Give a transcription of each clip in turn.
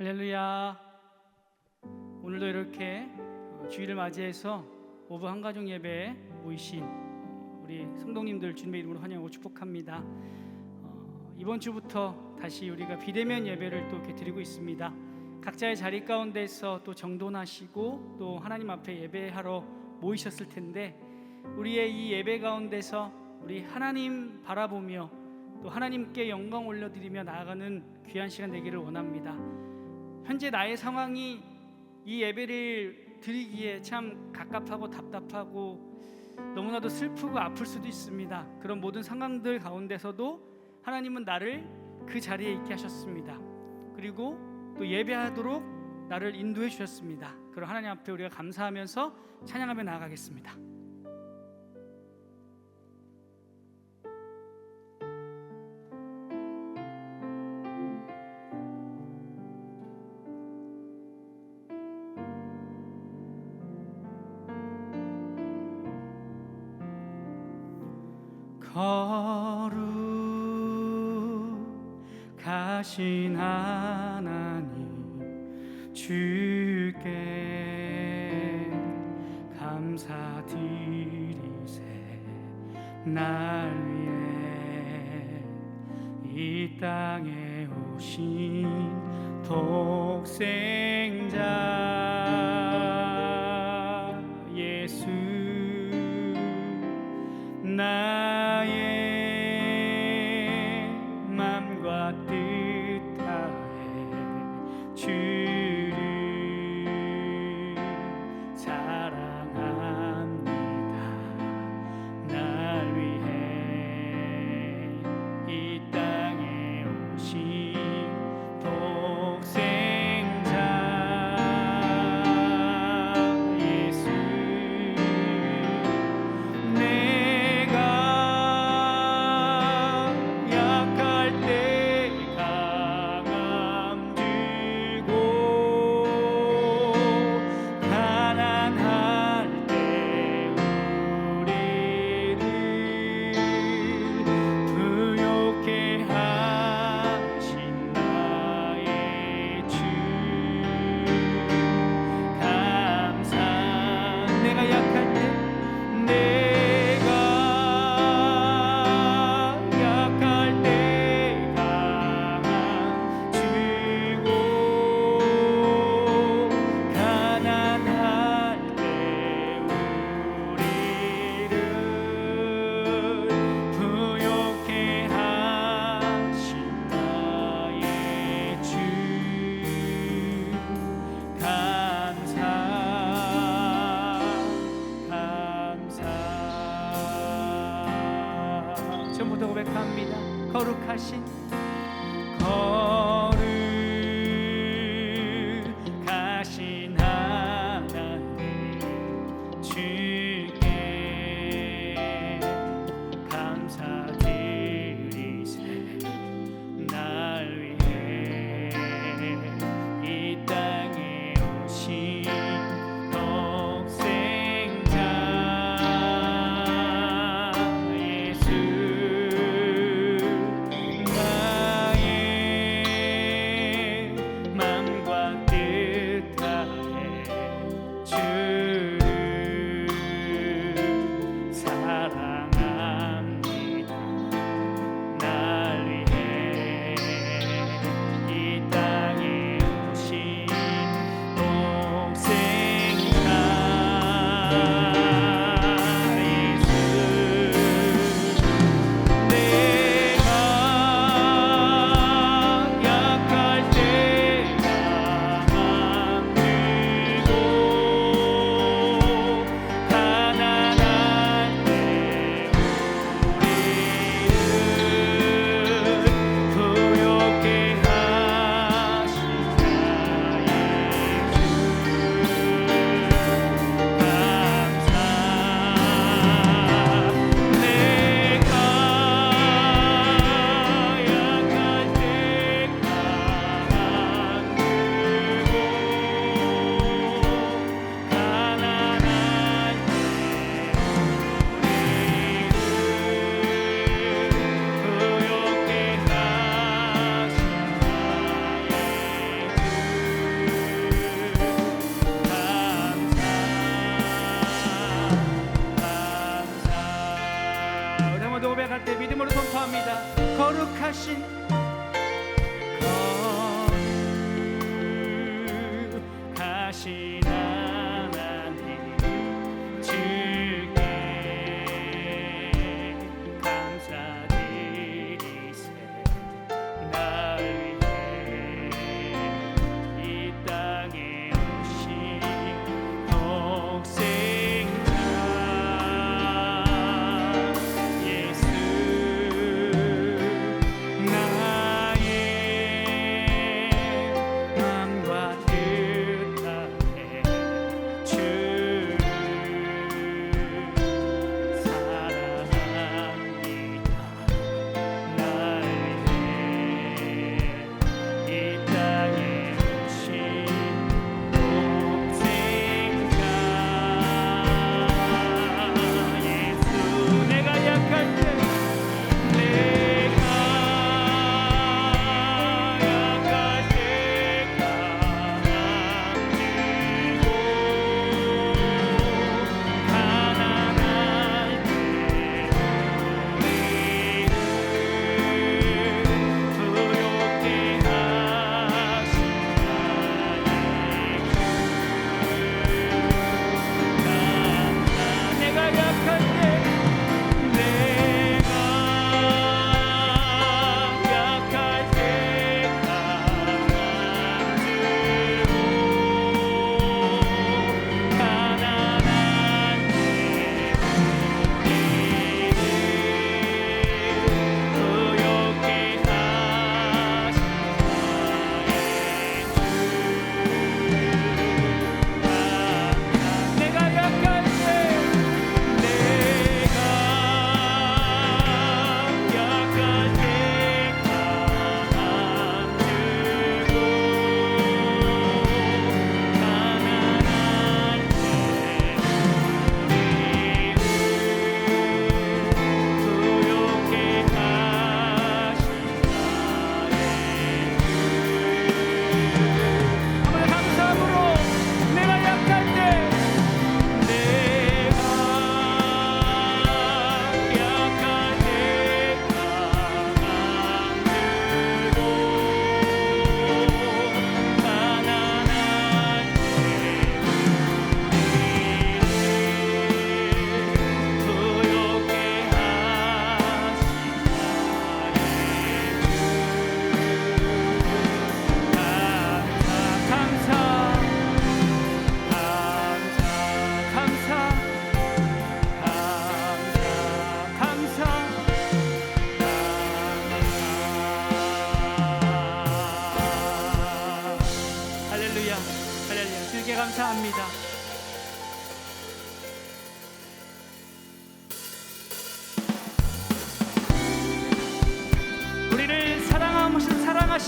할렐루야. 오늘도 이렇게 주일을 맞이해서 오브 한가족 예배에 모이신 우리 성도님들 주님의 이름으로 환영하고 축복합니다. 이번 주부터 다시 우리가 비대면 예배를 또 이렇게 드리고 있습니다. 각자의 자리 가운데서 또 정돈하시고 또 하나님 앞에 예배하러 모이셨을 텐데, 우리의 이 예배 가운데서 우리 하나님 바라보며 또 하나님께 영광 올려드리며 나아가는 귀한 시간 되기를 원합니다. 현재 나의 상황이 이 예배를 드리기에 참 갑갑하고 답답하고 너무나도 슬프고 아플 수도 있습니다. 그런 모든 상황들 가운데서도 하나님은 나를 그 자리에 있게 하셨습니다. 그리고 또 예배하도록 나를 인도해 주셨습니다. 그럼 하나님 앞에 우리가 감사하면서 찬양하며 나아가겠습니다. 거룩하신 하나님, 주께 감사드리세. 날 위해 이 땅에 오신 독생자 예수, 나의 맘과 뜻 다해 주를 사랑합니다. 날 위해 이 땅에 오신 독생자 예수, 전부터 고백합니다. 거룩하신 하나님, 주께 감사드리세. 날 위해 이 땅에 오신 독생자 예수, 나의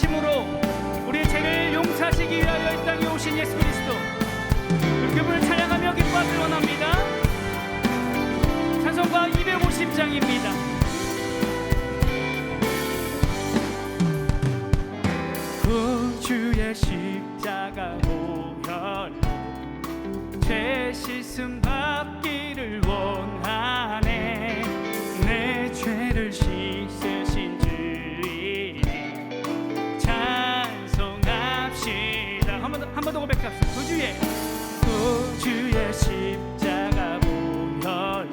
사심으로 우리의 죄를 용서하시기 위하여 이 땅에 오신 예수 그리스도, 그분을 찬양하며 기뻐하길 원합니다. 찬송가 250장입니다. 구주의 십자가 보혈 죄 씻음 받기를 원하네. 내 죄를 씻으신 주님 찬송합시다. 한 번 더 고백합시다. 구주의 십자가 보혈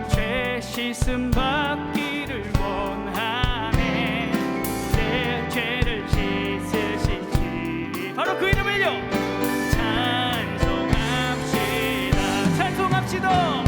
죄 씻음 받기를 원하네. 내 죄를 씻으신 주님, 바로 그 이름을요 찬송합시다. 찬송합시다.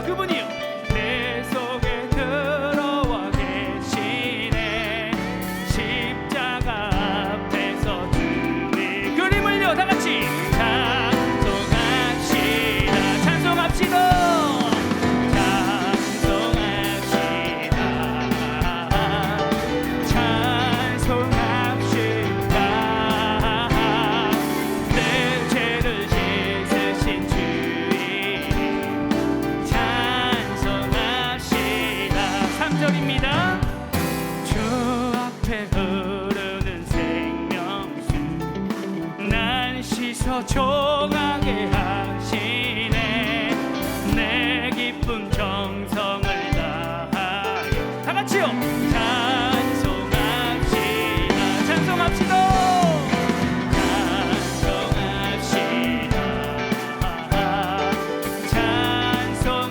그분이요 내 속에 들어와 계시네. 십자가 앞에서 주의 그림을요 다같이 찬송합시다. 찬송합시다. 주 앞에 흐르는 생명수 날 씻어 정하게 하시네. 내 기쁨 정성을 다하여 다같이요 찬송합시다. 찬송합시다.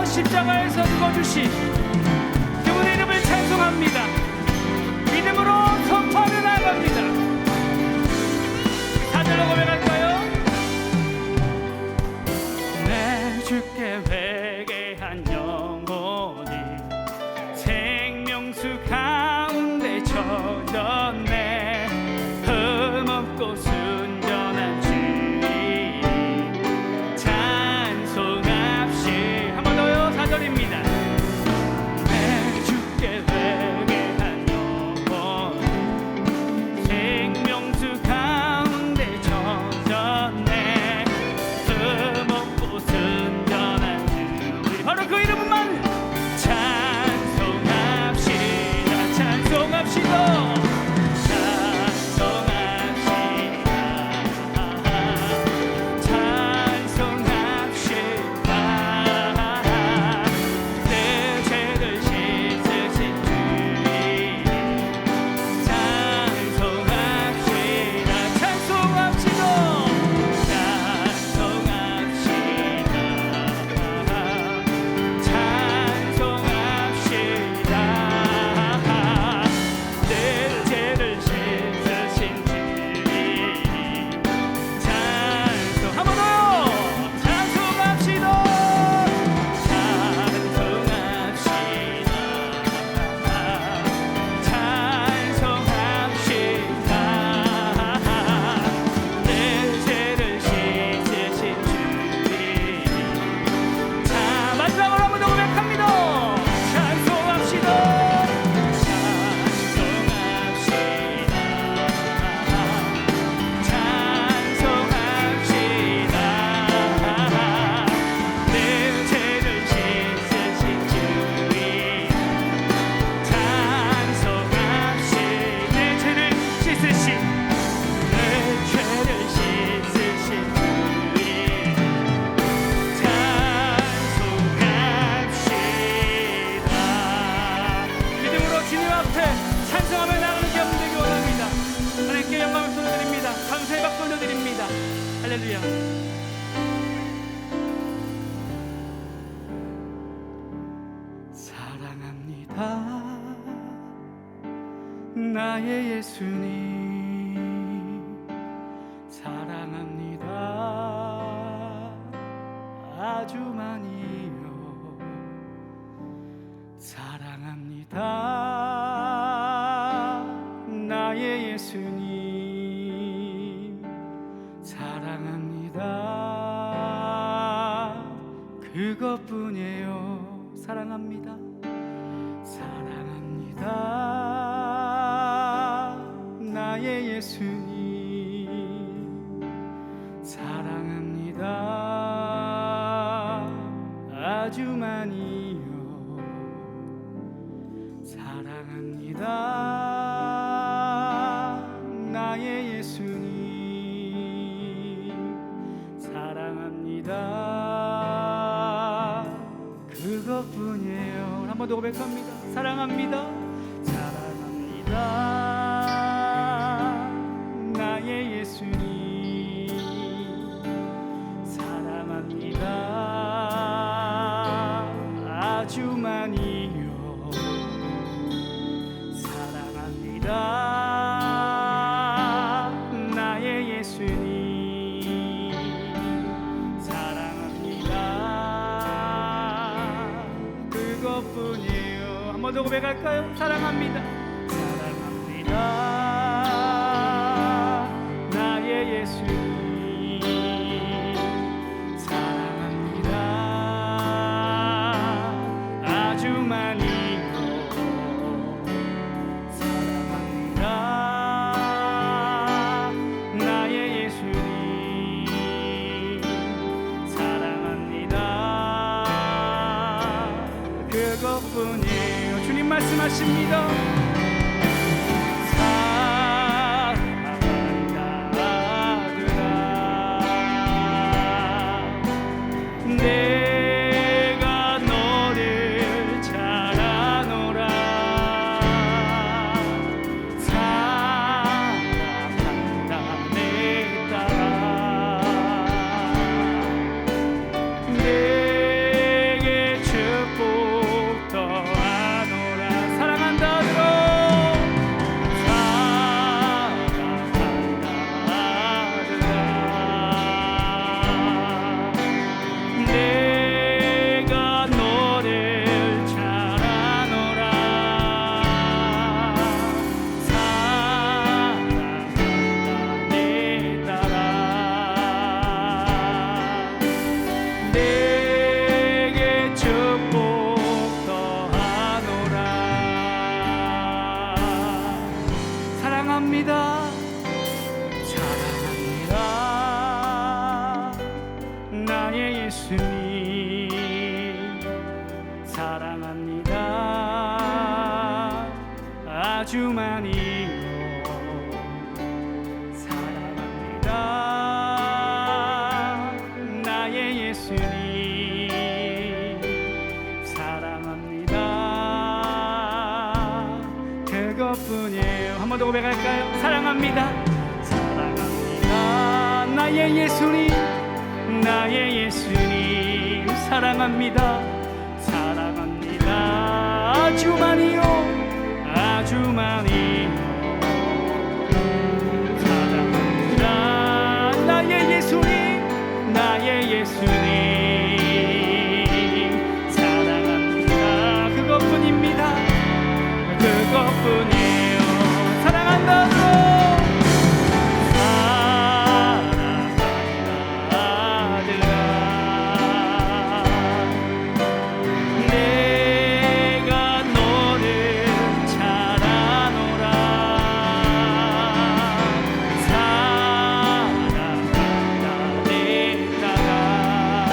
십자가에서 죽어주신 그분의 이름을 찬송합니다. 믿음으로 선포하며 나아갑니다. 다들로 고백할까요? 내 주께 회개한 영혼이 생명수 가운데 젖었네. 흠없고 순전한 주님 찬송합시다. 내 주께 회개한 할렐루야. 사랑합니다 나의 예수님, 사랑합니다 아주 많이요. 사랑합니다 나의 예수님, 사랑합니다 그것뿐이에요. 사랑합니다. 사랑합니다 나의 예수님, 사랑합니다 아주 많이요. 사랑합니다 나의 예수님, 사랑합니다 그것뿐이에요. 한 번 더 고백합니다. 사랑합니다. 사랑합니다 나의 예수님, 사랑합니다 아주 많이요. 사랑합니다 나의 예수님, 사랑합니다 그것뿐이에요. 한 번 더 고백할까요? 사랑합니다. 사랑합니다 나의 예수님, 사랑합니다 아주 많이요. 사랑합니다 나의 예수님, 사랑합니다 그것뿐이에요. 주님 말씀하십니다. 내가 너를 잘 아노라. 사랑한다 내 딸아. 내게 축복 더하노라. 사랑한다 들어. 사랑한다 아들아. 내가 너를 잘 아노라. 사랑한다 내 딸아. 내게 축복 더하노라. 사랑합니다. 사랑합니다 나의 예수님, 사랑합니다 아주 많이요. 사랑합니다 나의 예수님, 사랑합니다 그것뿐이에요. 한 번 더 고백할까요? 사랑합니다. 사랑합니다 나의 예수님, 나의 예수님, 사랑합니다. 사랑합니다 아주 많이요. 아주 많이요. 사랑합니다 나의 예수님, 나의 예수님, 사랑합니다 그것뿐입니다. 그것뿐이에요. 사랑한다. 내가 너를 잘 아노라. 사랑한다 내 딸아.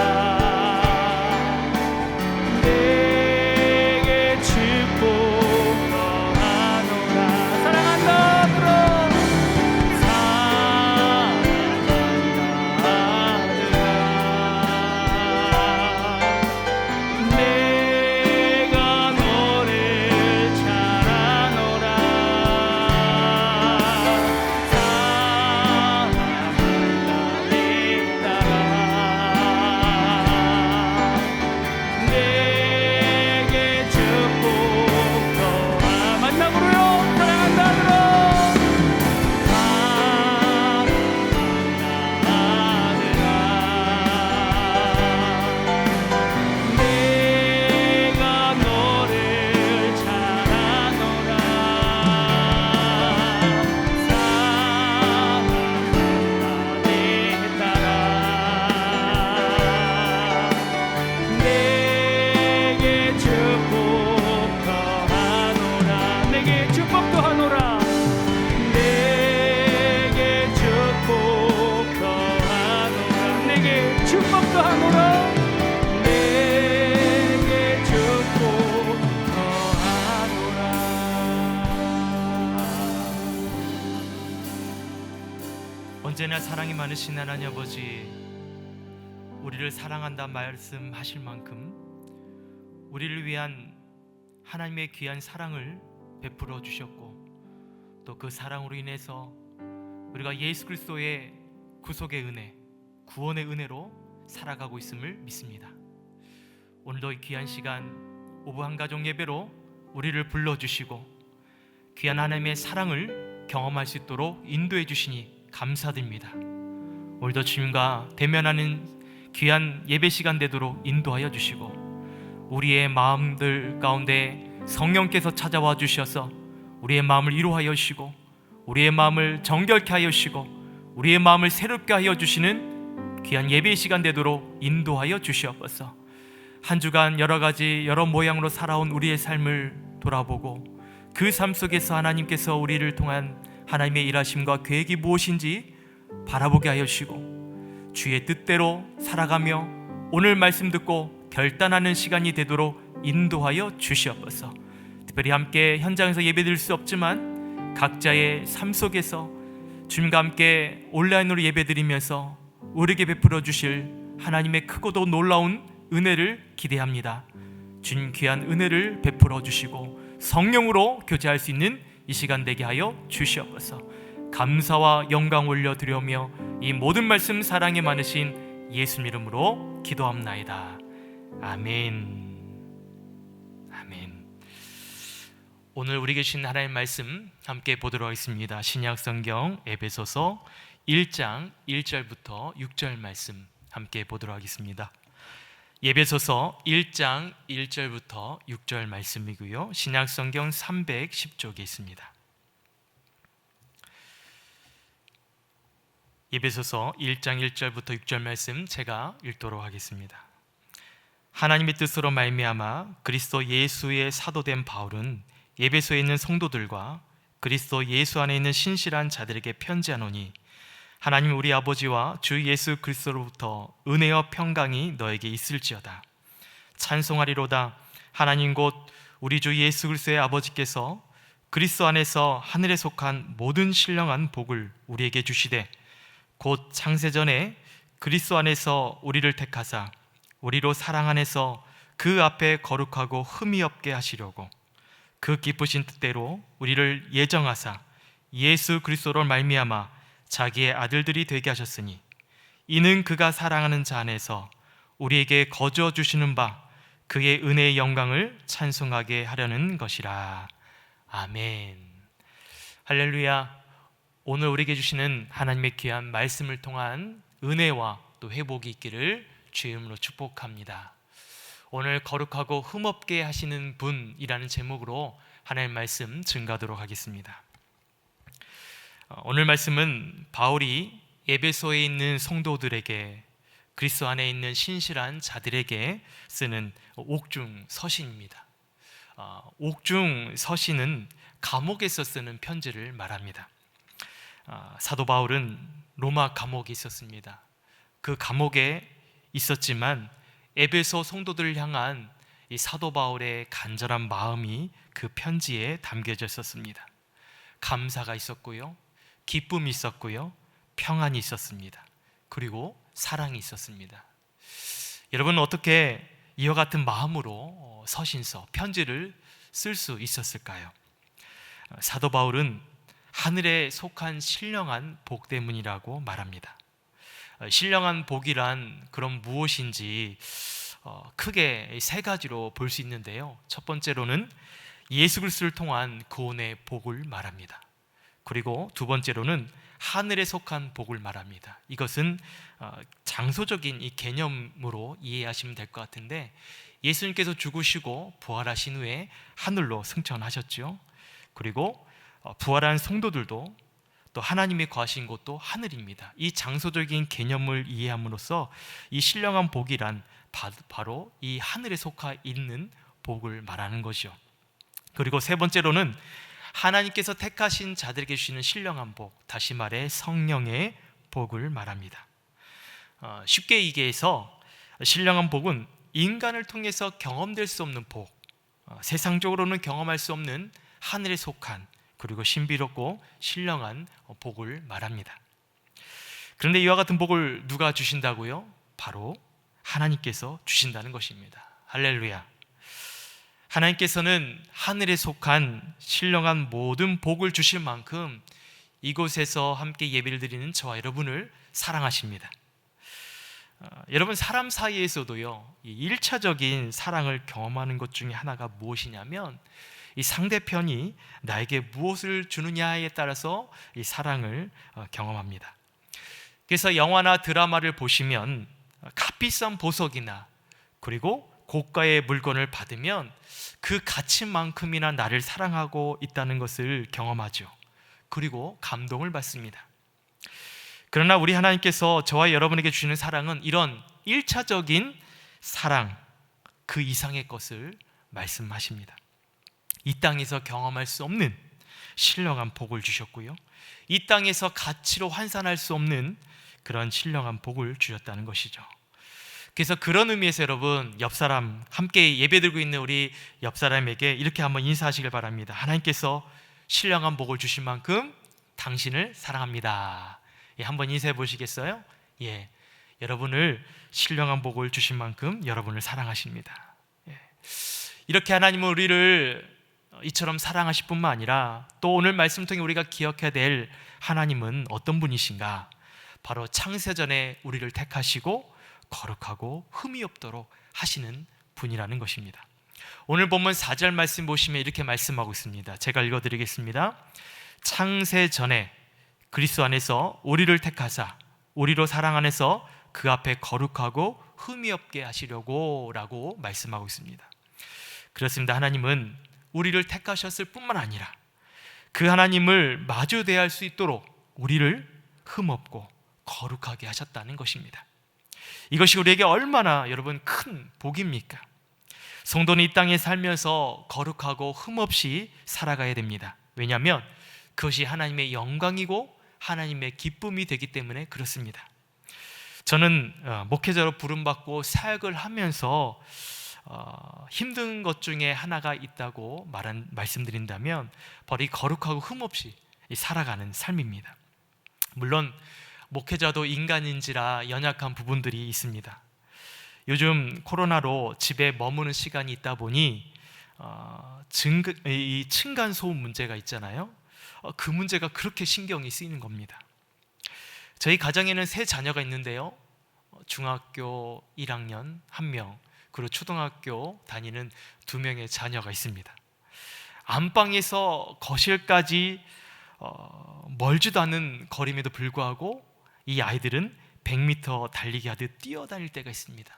내게 축복도 하노라. 내게 축복 더하노라. 언제나 사랑이 많으신 하나님 아버지, 우리를 사랑한다 말씀하실 만큼 우리를 위한 하나님의 귀한 사랑을 베풀어 주셨고, 또 그 사랑으로 인해서 우리가 예수 그리스도의 구속의 은혜, 구원의 은혜로 살아가고 있음을 믿습니다. 오늘도 이 귀한 시간 오부 한가족 예배로 우리를 불러주시고 귀한 하나님의 사랑을 경험할 수 있도록 인도해 주시니 감사드립니다. 오늘도 주님과 대면하는 귀한 예배 시간 되도록 인도하여 주시고, 우리의 마음들 가운데 성령께서 찾아와 주셔서 우리의 마음을 위로하여 주시고, 우리의 마음을 정결케 하여 주시고, 우리의 마음을 새롭게 하여 주시는 귀한 예배 시간 되도록 인도하여 주시옵소서. 한 주간 여러 가지 여러 모양으로 살아온 우리의 삶을 돌아보고 그 삶 속에서 하나님께서 우리를 통한 하나님의 일하심과 계획이 무엇인지 바라보게 하여 주시고, 주의 뜻대로 살아가며 오늘 말씀 듣고 결단하는 시간이 되도록 인도하여 주시옵소서. 특별히 함께 현장에서 예배드릴 수 없지만 각자의 삶 속에서 주님과 함께 온라인으로 예배드리면서 우리에게 베풀어 주실 하나님의 크고도 놀라운 은혜를 기대합니다. 주님 귀한 은혜를 베풀어 주시고 성령으로 교제할 수 있는 이 시간 되게 하여 주시옵소서. 감사와 영광 올려드리며 이 모든 말씀 사랑이 많으신 예수님 이름으로 기도합나이다. 아멘. 아멘. 오늘 우리에게 주신 하나님의 말씀 함께 보도록 하겠습니다. 신약 성경 에베소서 1장 1절부터 6절 말씀 함께 보도록 하겠습니다. 에베소서 1장 1절부터 6절 말씀이고요, 신약 성경 310쪽에 있습니다. 에베소서 1장 1절부터 6절 말씀 제가 읽도록 하겠습니다. 하나님의 뜻으로 말미암아 그리스도 예수의 사도된 바울은 에베소에 있는 성도들과 그리스도 예수 안에 있는 신실한 자들에게 편지하노니, 하나님 우리 아버지와 주 예수 그리스도로부터 은혜와 평강이 너에게 있을지어다. 찬송하리로다. 하나님 곧 우리 주 예수 그리스도의 아버지께서 그리스도 안에서 하늘에 속한 모든 신령한 복을 우리에게 주시되, 곧 창세전에 그리스도 안에서 우리를 택하사 우리로 사랑 안에서 그 앞에 거룩하고 흠이 없게 하시려고 그 기쁘신 뜻대로 우리를 예정하사 예수 그리스도로 말미암아 자기의 아들들이 되게 하셨으니, 이는 그가 사랑하는 자 안에서 우리에게 거저 주시는 바 그의 은혜의 영광을 찬송하게 하려는 것이라. 아멘. 할렐루야. 오늘 우리에게 주시는 하나님의 귀한 말씀을 통한 은혜와 또 회복이 있기를 주의 이름으로 축복합니다. 오늘 거룩하고 흠없게 하시는 분이라는 제목으로 하나님의 말씀 증가하도록 하겠습니다. 오늘 말씀은 바울이 에베소에 있는 성도들에게, 그리스도 안에 있는 신실한 자들에게 쓰는 옥중 서신입니다. 옥중 서신은 감옥에서 쓰는 편지를 말합니다. 사도 바울은 로마 감옥에 있었습니다. 그 감옥에 있었지만 에베소 성도들을 향한 이 사도 바울의 간절한 마음이 그 편지에 담겨져 있었습니다. 감사가 있었고요, 기쁨이 있었고요, 평안이 있었습니다. 그리고 사랑이 있었습니다. 여러분, 어떻게 이와 같은 마음으로 서신서, 편지를 쓸 수 있었을까요? 사도 바울은 하늘에 속한 신령한 복 때문이라고 말합니다. 신령한 복이란 그럼 무엇인지 크게 세 가지로 볼 수 있는데요, 첫 번째로는 예수 그리스도를 통한 구원의 복을 말합니다. 그리고 두 번째로는 하늘에 속한 복을 말합니다. 이것은 장소적인 이 개념으로 이해하시면 될 것 같은데, 예수님께서 죽으시고 부활하신 후에 하늘로 승천하셨죠. 그리고 부활한 성도들도 또 하나님이 거하신 곳도 하늘입니다. 이 장소적인 개념을 이해함으로써 이 신령한 복이란 바로 이 하늘에 속하 있는 복을 말하는 것이요. 그리고 세 번째로는 하나님께서 택하신 자들에게 주시는 신령한 복, 다시 말해 성령의 복을 말합니다. 쉽게 얘기해서 신령한 복은 인간을 통해서 경험될 수 없는 복, 세상적으로는 경험할 수 없는 하늘에 속한 그리고 신비롭고 신령한 복을 말합니다. 그런데 이와 같은 복을 누가 주신다고요? 바로 하나님께서 주신다는 것입니다. 할렐루야. 하나님께서는 하늘에 속한 신령한 모든 복을 주실 만큼 이곳에서 함께 예배를 드리는 저와 여러분을 사랑하십니다. 여러분, 사람 사이에서도요, 이 1차적인 사랑을 경험하는 것 중에 하나가 무엇이냐면 이 상대편이 나에게 무엇을 주느냐에 따라서 이 사랑을 경험합니다. 그래서 영화나 드라마를 보시면 값비싼 보석이나 그리고 고가의 물건을 받으면 그 가치만큼이나 나를 사랑하고 있다는 것을 경험하죠. 그리고 감동을 받습니다. 그러나 우리 하나님께서 저와 여러분에게 주시는 사랑은 이런 1차적인 사랑 그 이상의 것을 말씀하십니다. 이 땅에서 경험할 수 없는 신령한 복을 주셨고요, 이 땅에서 가치로 환산할 수 없는 그런 신령한 복을 주셨다는 것이죠. 그래서 그런 의미에서 여러분, 옆사람, 함께 예배드리고 있는 우리 옆사람에게 이렇게 한번 인사하시길 바랍니다. 하나님께서 신령한 복을 주신 만큼 당신을 사랑합니다. 예, 한번 인사해 보시겠어요? 예, 여러분을 신령한 복을 주신 만큼 여러분을 사랑하십니다. 예. 이렇게 하나님은 우리를 이처럼 사랑하실 뿐만 아니라 또 오늘 말씀 통해 우리가 기억해야 될 하나님은 어떤 분이신가? 바로 창세전에 우리를 택하시고 거룩하고 흠이 없도록 하시는 분이라는 것입니다. 오늘 본문 4절 말씀 보시면 이렇게 말씀하고 있습니다. 제가 읽어드리겠습니다. 창세전에 그리스도 안에서 우리를 택하사 우리로 사랑 안에서 그 앞에 거룩하고 흠이 없게 하시려고 라고 말씀하고 있습니다. 그렇습니다. 하나님은 우리를 택하셨을 뿐만 아니라 그 하나님을 마주 대할 수 있도록 우리를 흠없고 거룩하게 하셨다는 것입니다. 이것이 우리에게 얼마나 여러분 큰 복입니까? 성도는 이 땅에 살면서 거룩하고 흠없이 살아가야 됩니다. 왜냐하면 그것이 하나님의 영광이고 하나님의 기쁨이 되기 때문에 그렇습니다. 저는 목회자로 부름받고 사역을 하면서 힘든 것 중에 하나가 있다고 말씀드린다면 바로 이 거룩하고 흠없이 살아가는 삶입니다. 물론 목회자도 인간인지라 연약한 부분들이 있습니다. 요즘 코로나로 집에 머무는 시간이 있다 보니 이 층간소음 문제가 있잖아요. 그 문제가 그렇게 신경이 쓰이는 겁니다. 저희 가정에는 3 자녀가 있는데요, 중학교 1학년 1명, 그리고 초등학교 다니는 2명의 자녀가 있습니다. 안방에서 거실까지 멀지도 않은 거리임에도 불구하고 이 아이들은 100m 달리기 하듯 뛰어다닐 때가 있습니다.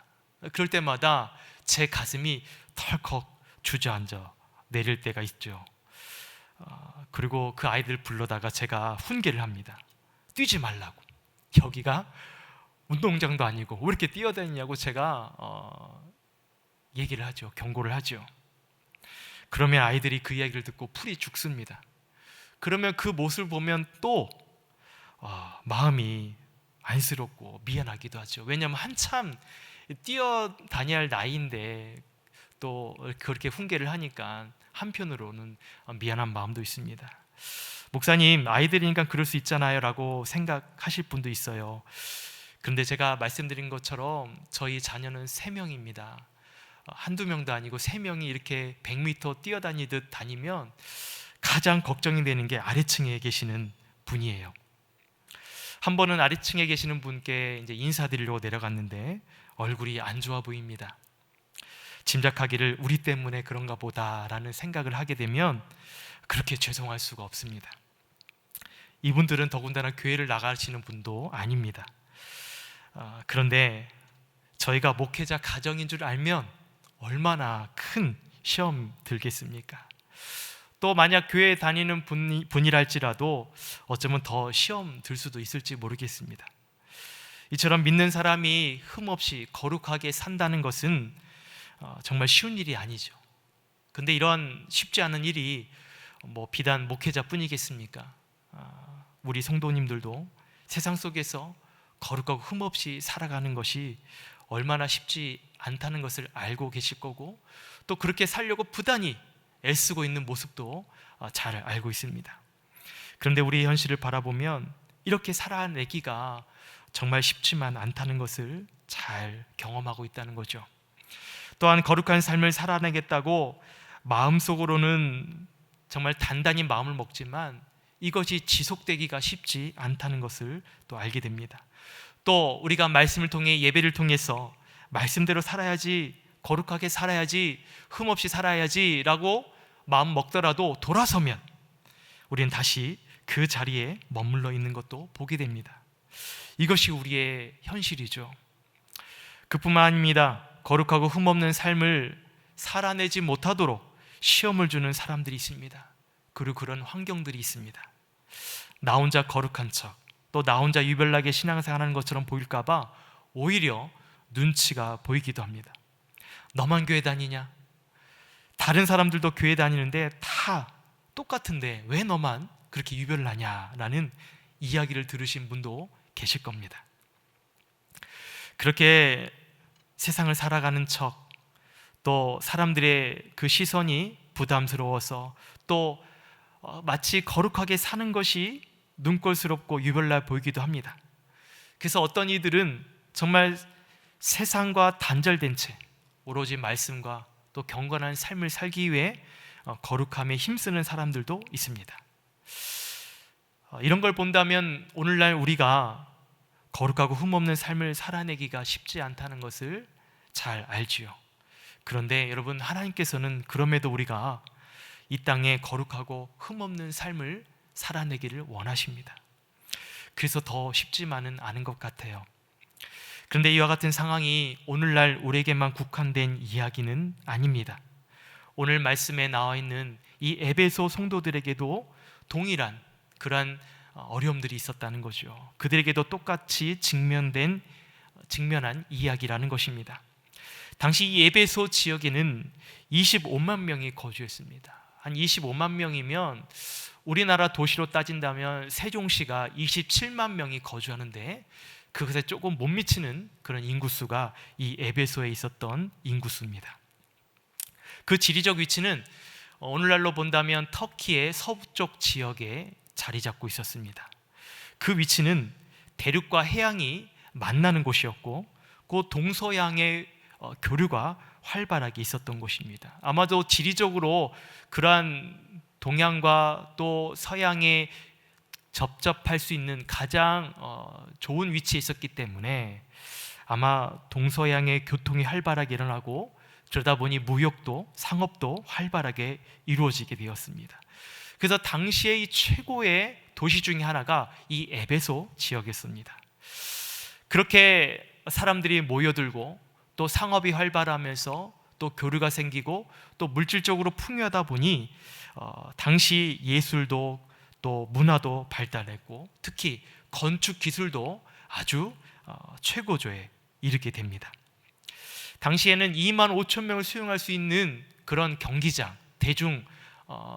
그럴 때마다 제 가슴이 덜컥 주저앉아 내릴 때가 있죠. 그리고 그 아이들 불러다가 제가 훈계를 합니다. 뛰지 말라고. 여기가 운동장도 아니고 왜 이렇게 뛰어다니냐고 제가 얘기를 하죠. 경고를 하죠. 그러면 아이들이 그 이야기를 듣고 풀이 죽습니다. 그러면 그 모습을 보면 또 마음이 안쓰럽고 미안하기도 하죠. 왜냐하면 한참 뛰어다녀야 할 나이인데 또 그렇게 훈계를 하니까 한편으로는 미안한 마음도 있습니다. 목사님, 아이들이니까 그럴 수 있잖아요 라고 생각하실 분도 있어요. 그런데 제가 말씀드린 것처럼 저희 자녀는 3명입니다. 한두 명도 아니고 3명이 이렇게 100m 뛰어다니듯 다니면 가장 걱정이 되는 게 아래층에 계시는 분이에요. 한 번은 아래층에 계시는 분께 이제 인사드리려고 내려갔는데 얼굴이 안 좋아 보입니다. 짐작하기를 우리 때문에 그런가 보다라는 생각을 하게 되면 그렇게 죄송할 수가 없습니다. 이분들은 더군다나 교회를 나가시는 분도 아닙니다. 그런데 저희가 목회자 가정인 줄 알면 얼마나 큰 시험 들겠습니까? 또 만약 교회에 다니는 분이랄지라도 어쩌면 더 시험 들 수도 있을지 모르겠습니다. 이처럼 믿는 사람이 흠없이 거룩하게 산다는 것은 정말 쉬운 일이 아니죠. 근데 이런 쉽지 않은 일이 비단 목회자뿐이겠습니까? 우리 성도님들도 세상 속에서 거룩하고 흠없이 살아가는 것이 얼마나 쉽지 않다는 것을 알고 계실 거고, 또 그렇게 살려고 부단히 애쓰고 있는 모습도 잘 알고 있습니다. 그런데 우리의 현실을 바라보면 이렇게 살아내기가 정말 쉽지만 않다는 것을 잘 경험하고 있다는 거죠. 또한 거룩한 삶을 살아내겠다고 마음속으로는 정말 단단히 마음을 먹지만 이것이 지속되기가 쉽지 않다는 것을 또 알게 됩니다. 또 우리가 말씀을 통해, 예배를 통해서 말씀대로 살아야지, 거룩하게 살아야지, 흠없이 살아야지 라고 마음 먹더라도 돌아서면 우리는 다시 그 자리에 머물러 있는 것도 보게 됩니다. 이것이 우리의 현실이죠. 그뿐만 아닙니다. 거룩하고 흠없는 삶을 살아내지 못하도록 시험을 주는 사람들이 있습니다. 그리고 그런 환경들이 있습니다. 나 혼자 거룩한 척, 또 나 혼자 유별나게 신앙생활하는 것처럼 보일까봐 오히려 눈치가 보이기도 합니다. 너만 교회 다니냐? 다른 사람들도 교회 다니는데 다 똑같은데 왜 너만 그렇게 유별나냐? 라는 이야기를 들으신 분도 계실 겁니다. 그렇게 세상을 살아가는 척, 또 사람들의 그 시선이 부담스러워서, 또 마치 거룩하게 사는 것이 눈꼴스럽고 유별나 보이기도 합니다. 그래서 어떤 이들은 정말 세상과 단절된 채 오로지 말씀과 또 경건한 삶을 살기 위해 거룩함에 힘쓰는 사람들도 있습니다. 이런 걸 본다면 오늘날 우리가 거룩하고 흠없는 삶을 살아내기가 쉽지 않다는 것을 잘 알지요. 그런데 여러분, 하나님께서는 그럼에도 우리가 이 땅에 거룩하고 흠없는 삶을 살아내기를 원하십니다. 그래서 더 쉽지만은 않은 것 같아요. 그런데 이와 같은 상황이 오늘날 우리에게만 국한된 이야기는 아닙니다. 오늘 말씀에 나와 있는 이 에베소 성도들에게도 동일한 그러한 어려움들이 있었다는 거죠. 그들에게도 똑같이 직면한 이야기라는 것입니다. 당시 이 에베소 지역에는 25만 명이 거주했습니다. 한 25만 명이면 우리나라 도시로 따진다면 세종시가 27만 명이 거주하는데 그것에 조금 못 미치는 그런 인구수가 이 에베소에 있었던 인구수입니다. 그 지리적 위치는 오늘날로 본다면 터키의 서북쪽 지역에 자리 잡고 있었습니다. 그 위치는 대륙과 해양이 만나는 곳이었고, 그 동서양의 교류가 활발하게 있었던 곳입니다. 아마도 지리적으로 그러한 동양과 또 서양에 접접할 수 있는 가장 좋은 위치에 있었기 때문에 아마 동서양의 교통이 활발하게 일어나고, 그러다 보니 무역도 상업도 활발하게 이루어지게 되었습니다. 그래서 당시의 이 최고의 도시 중에 하나가 이 에베소 지역이었습니다. 그렇게 사람들이 모여들고 또 상업이 활발하면서 또 교류가 생기고 또 물질적으로 풍요하다 보니 당시 예술도 또 문화도 발달했고, 특히 건축 기술도 아주 최고조에 이르게 됩니다. 당시에는 2만 5천 명을 수용할 수 있는 그런 경기장, 대중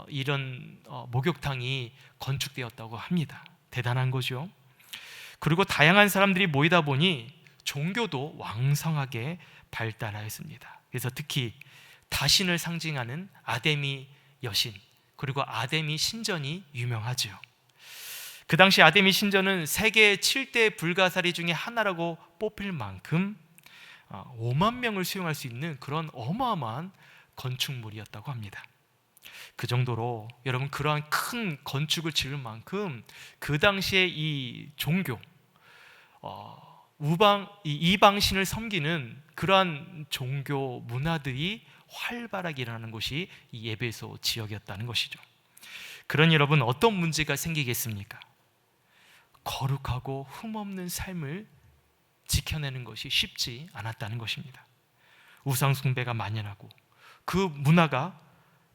이런 목욕탕이 건축되었다고 합니다. 대단한 거죠. 그리고 다양한 사람들이 모이다 보니 종교도 왕성하게 발달하였습니다. 그래서 특히 다신을 상징하는 아데미 여신, 그리고 아데미 신전이 유명하죠. 그 당시 아데미 신전은 세계 7대 불가사리 중에 하나라고 뽑힐 만큼 5만 명을 수용할 수 있는 그런 어마어마한 건축물이었다고 합니다. 그 정도로 여러분, 그러한 큰 건축을 지을 만큼 그 당시에 이 종교, 이방신을 섬기는 그러한 종교 문화들이 활발하게 일어나는 곳이 이 에베소 지역이었다는 것이죠. 그런 여러분, 어떤 문제가 생기겠습니까? 거룩하고 흠없는 삶을 지켜내는 것이 쉽지 않았다는 것입니다. 우상 숭배가 만연하고 그 문화가,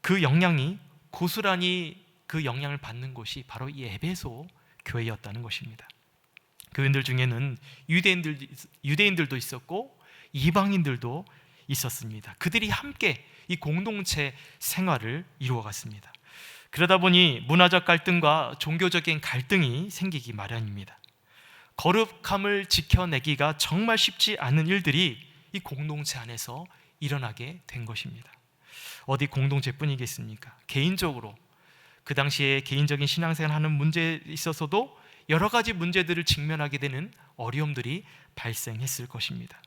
그 영향이 고스란히 그 영향을 받는 곳이 바로 이 에베소 교회였다는 것입니다. 교인들 중에는 유대인들도 있었고 이방인들도 있었습니다. 그들이 함께 이 공동체 생활을 이루어갔습니다. 그러다 보니 문화적 갈등과 종교적인 갈등이 생기기 마련입니다. 거룩함을 지켜내기가 정말 쉽지 않은 일들이 이 공동체 안에서 일어나게 된 것입니다. 어디 공동체뿐이겠습니까? 개인적으로 그 당시에 개인적인 신앙생활 하는 문제에 있어서도 여러 가지 문제들을 직면하게 되는 어려움들이 발생했을 것입니다.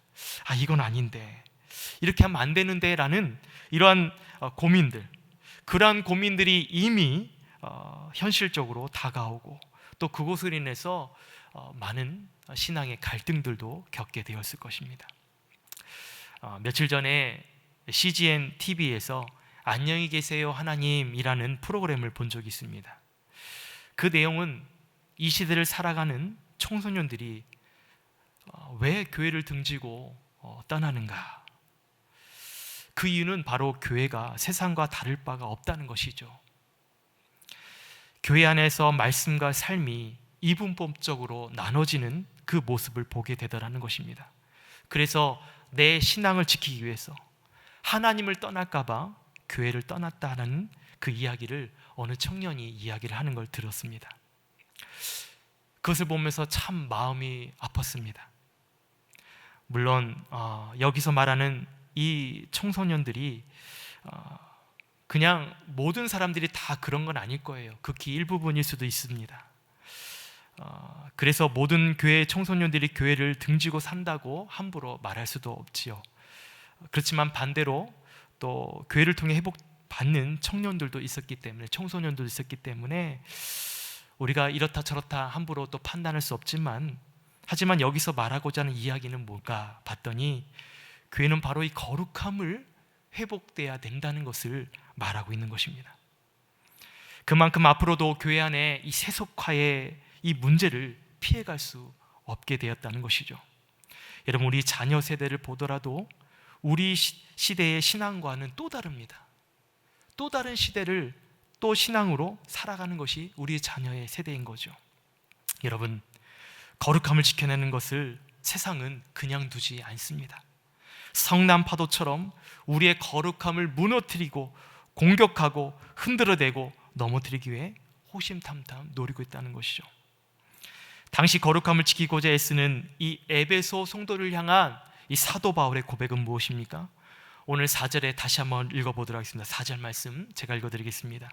이건 아닌데, 이렇게 하면 안 되는데 라는 이러한 고민들, 그러한 고민들이 이미 현실적으로 다가오고 또 그것으로 인해서 많은 신앙의 갈등들도 겪게 되었을 것입니다. 며칠 전에 CGN TV에서 안녕히 계세요 하나님이라는 프로그램을 본 적이 있습니다. 그 내용은 이 시대를 살아가는 청소년들이 왜 교회를 등지고 떠나는가? 그 이유는 바로 교회가 세상과 다를 바가 없다는 것이죠. 교회 안에서 말씀과 삶이 이분법적으로 나눠지는 그 모습을 보게 되더라는 것입니다. 그래서 내 신앙을 지키기 위해서 하나님을 떠날까 봐 교회를 떠났다는 그 이야기를 어느 청년이 이야기를 하는 걸 들었습니다. 그것을 보면서 참 마음이 아팠습니다. 물론 여기서 말하는 이 청소년들이 그냥 모든 사람들이 다 그런 건 아닐 거예요. 극히 일부분일 수도 있습니다. 그래서 모든 교회 청소년들이 교회를 등지고 산다고 함부로 말할 수도 없지요. 그렇지만 반대로 또 교회를 통해 회복받는 청년들도 있었기 때문에, 청소년들도 있었기 때문에 우리가 이렇다 저렇다 함부로 또 판단할 수 없지만, 하지만 여기서 말하고자 하는 이야기는 뭘까 봤더니 교회는 바로 이 거룩함을 회복돼야 된다는 것을 말하고 있는 것입니다. 그만큼 앞으로도 교회 안에 이 세속화의 이 문제를 피해갈 수 없게 되었다는 것이죠. 여러분, 우리 자녀 세대를 보더라도 우리 시대의 신앙과는 또 다릅니다. 또 다른 시대를 또 신앙으로 살아가는 것이 우리 자녀의 세대인 거죠. 여러분, 거룩함을 지켜내는 것을 세상은 그냥 두지 않습니다. 성난 파도처럼 우리의 거룩함을 무너뜨리고 공격하고 흔들어대고 넘어뜨리기 위해 호심탐탐 노리고 있다는 것이죠. 당시 거룩함을 지키고자 애쓰는 이 에베소 성도를 향한 이 사도 바울의 고백은 무엇입니까? 오늘 4절에 다시 한번 읽어보도록 하겠습니다. 4절 말씀 제가 읽어드리겠습니다.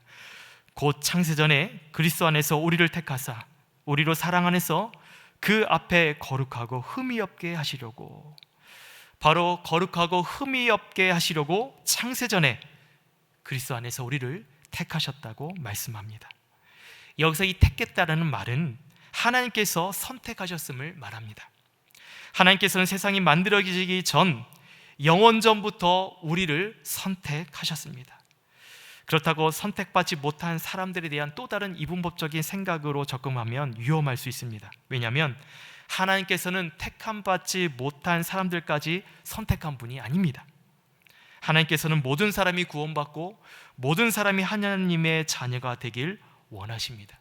곧 창세전에 그리스도 안에서 우리를 택하사 우리로 사랑 안에서 그 앞에 거룩하고 흠이 없게 하시려고, 바로 거룩하고 흠이 없게 하시려고 창세전에 그리스도 안에서 우리를 택하셨다고 말씀합니다. 여기서 이 택했다라는 말은 하나님께서 선택하셨음을 말합니다. 하나님께서는 세상이 만들어지기 전 영원전부터 우리를 선택하셨습니다. 그렇다고 선택받지 못한 사람들에 대한 또 다른 이분법적인 생각으로 접근하면 위험할 수 있습니다. 왜냐하면 하나님께서는 택함받지 못한 사람들까지 선택한 분이 아닙니다. 하나님께서는 모든 사람이 구원받고 모든 사람이 하나님의 자녀가 되길 원하십니다.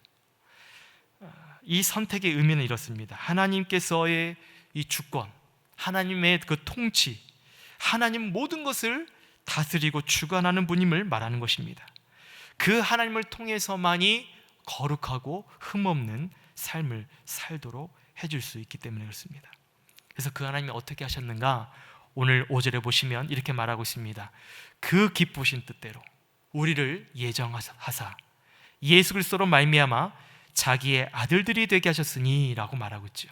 이 선택의 의미는 이렇습니다. 하나님께서의 이 주권, 하나님의 그 통치, 하나님 모든 것을 다스리고 주관하는 분임을 말하는 것입니다. 그 하나님을 통해서만이 거룩하고 흠없는 삶을 살도록 해줄 수 있기 때문에 그렇습니다. 그래서 그 하나님이 어떻게 하셨는가? 오늘 5절에 보시면 이렇게 말하고 있습니다. 그 기쁘신 뜻대로 우리를 예정하사 예수 그리스도로 말미암아 자기의 아들들이 되게 하셨으니 라고 말하고 있죠.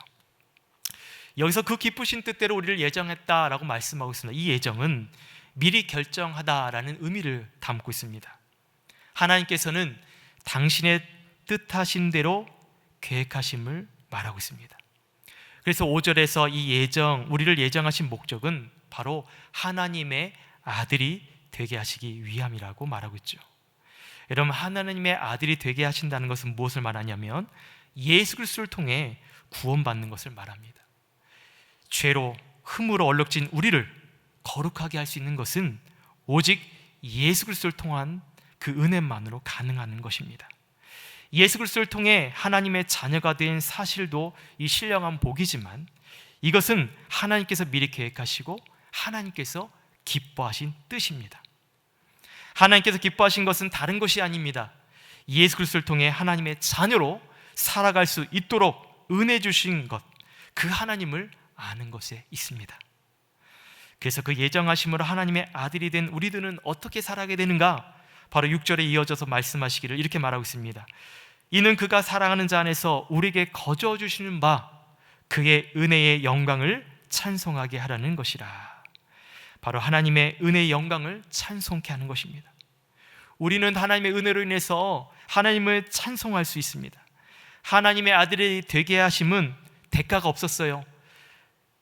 여기서 그 기쁘신 뜻대로 우리를 예정했다라고 말씀하고 있습니다. 이 예정은 미리 결정하다라는 의미를 담고 있습니다. 하나님께서는 당신의 뜻하신 대로 계획하심을 말하고 있습니다. 그래서 5절에서 이 예정, 우리를 예정하신 목적은 바로 하나님의 아들이 되게 하시기 위함이라고 말하고 있죠. 여러분, 하나님의 아들이 되게 하신다는 것은 무엇을 말하냐면 예수 그리스도를 통해 구원받는 것을 말합니다. 죄로 흠으로 얼룩진 우리를 거룩하게 할 수 있는 것은 오직 예수 그리스도를 통한 그 은혜만으로 가능한 것입니다. 예수 그리스도를 통해 하나님의 자녀가 된 사실도 이 신령한 복이지만 이것은 하나님께서 미리 계획하시고 하나님께서 기뻐하신 뜻입니다. 하나님께서 기뻐하신 것은 다른 것이 아닙니다. 예수 그리스도를 통해 하나님의 자녀로 살아갈 수 있도록 은혜 주신 것, 그 하나님을 아는 것에 있습니다. 그래서 그 예정하심으로 하나님의 아들이 된 우리들은 어떻게 살아가게 되는가? 바로 6절에 이어져서 말씀하시기를 이렇게 말하고 있습니다. 이는 그가 사랑하는 자 안에서 우리에게 거저 주시는 바 그의 은혜의 영광을 찬송하게 하라는 것이라. 바로 하나님의 은혜의 영광을 찬송케 하는 것입니다. 우리는 하나님의 은혜로 인해서 하나님을 찬송할 수 있습니다. 하나님의 아들이 되게 하심은 대가가 없었어요.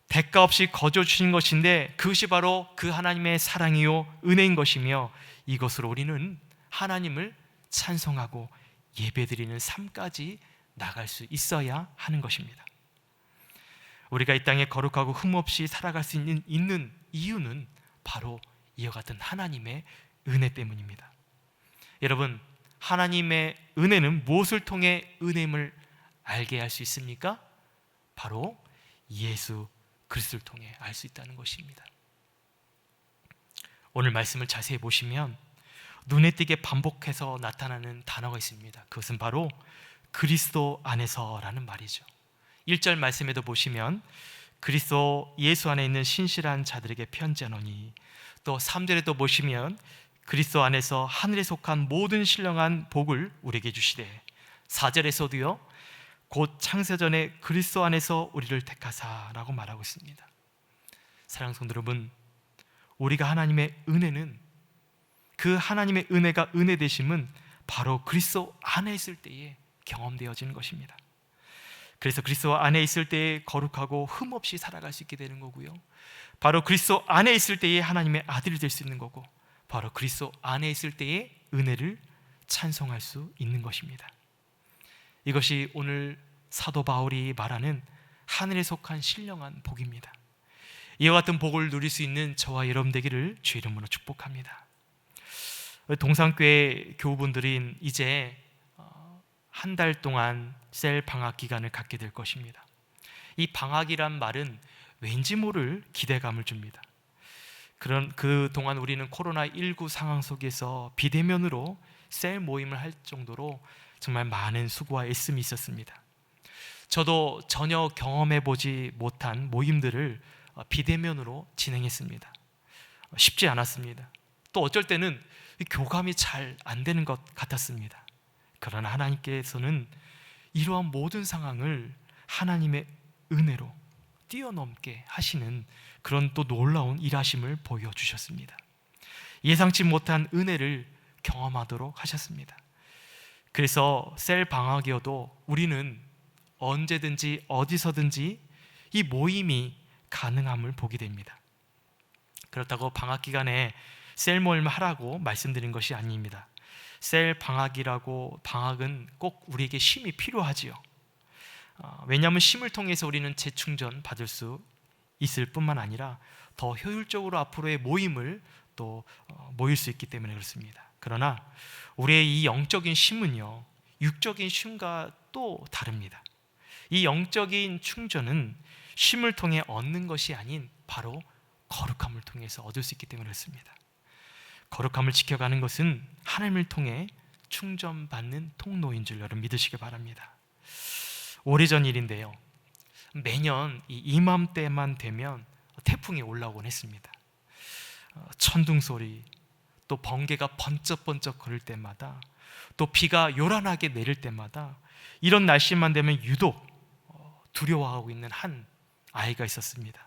대가 없이 거저 주신 것인데 그것이 바로 그 하나님의 사랑이요 은혜인 것이며, 이것으로 우리는 하나님을 찬송하고 예배드리는 삶까지 나갈 수 있어야 하는 것입니다. 우리가 이 땅에 거룩하고 흠없이 살아갈 수 있는 이유는 바로 이와 같은 하나님의 은혜 때문입니다. 여러분, 하나님의 은혜는 무엇을 통해 은혜임을 알게 할 수 있습니까? 바로 예수 그리스도를 통해 알 수 있다는 것입니다. 오늘 말씀을 자세히 보시면 눈에 띄게 반복해서 나타나는 단어가 있습니다. 그것은 바로 그리스도 안에서라는 말이죠. 1절 말씀에도 보시면 그리스도 예수 안에 있는 신실한 자들에게 편지하노니, 또 3절에도 보시면 그리스도 안에서 하늘에 속한 모든 신령한 복을 우리에게 주시되, 4절에서도요 곧 창세전에 그리스도 안에서 우리를 택하사라고 말하고 있습니다. 사랑하는 성도 여러분, 우리가 하나님의 은혜는, 그 하나님의 은혜가 은혜 되심은 바로 그리스도 안에 있을 때에 경험되어지는 것입니다. 그래서 그리스도 안에 있을 때에 거룩하고 흠없이 살아갈 수 있게 되는 거고요, 바로 그리스도 안에 있을 때에 하나님의 아들이 될 수 있는 거고, 바로 그리스도 안에 있을 때에 은혜를 찬송할 수 있는 것입니다. 이것이 오늘 사도 바울이 말하는 하늘에 속한 신령한 복입니다. 이와 같은 복을 누릴 수 있는 저와 여러분 되기를 주의 이름으로 축복합니다. 동산교회 교우분들은 이제 한 달 동안 셀 방학 기간을 갖게 될 것입니다. 이 방학이란 말은 왠지 모를 기대감을 줍니다. 그 동안 우리는 코로나19 상황 속에서 비대면으로 셀 모임을 할 정도로 정말 많은 수고와 애씀이 있었습니다. 저도 전혀 경험해보지 못한 모임들을 비대면으로 진행했습니다. 쉽지 않았습니다. 또 어쩔 때는 교감이 잘 안 되는 것 같았습니다. 그러나 하나님께서는 이러한 모든 상황을 하나님의 은혜로 뛰어넘게 하시는 그런 또 놀라운 일하심을 보여주셨습니다. 예상치 못한 은혜를 경험하도록 하셨습니다. 그래서 셀 방학이어도 우리는 언제든지 어디서든지 이 모임이 가능함을 보게 됩니다. 그렇다고 방학 기간에 셀 모임을 하라고 말씀드린 것이 아닙니다. 셀 방학은 꼭 우리에게 쉼이 필요하지요. 왜냐하면 쉼을 통해서 우리는 재충전 받을 수 있을 뿐만 아니라 더 효율적으로 앞으로의 모임을 또 모일 수 있기 때문에 그렇습니다. 그러나 우리의 이 영적인 쉼은요, 육적인 쉼과 또 다릅니다. 이 영적인 충전은 쉼을 통해 얻는 것이 아닌 바로 거룩함을 통해서 얻을 수 있기 때문에 그렇습니다. 거룩함을 지켜가는 것은 하나님을 통해 충전받는 통로인 줄 여러분 믿으시기 바랍니다. 오래전 일인데요, 매년 이맘때만 되면 태풍이 올라오곤 했습니다. 천둥 소리, 또 번개가 번쩍번쩍 거릴 때마다, 또 비가 요란하게 내릴 때마다 이런 날씨만 되면 유독 두려워하고 있는 한 아이가 있었습니다.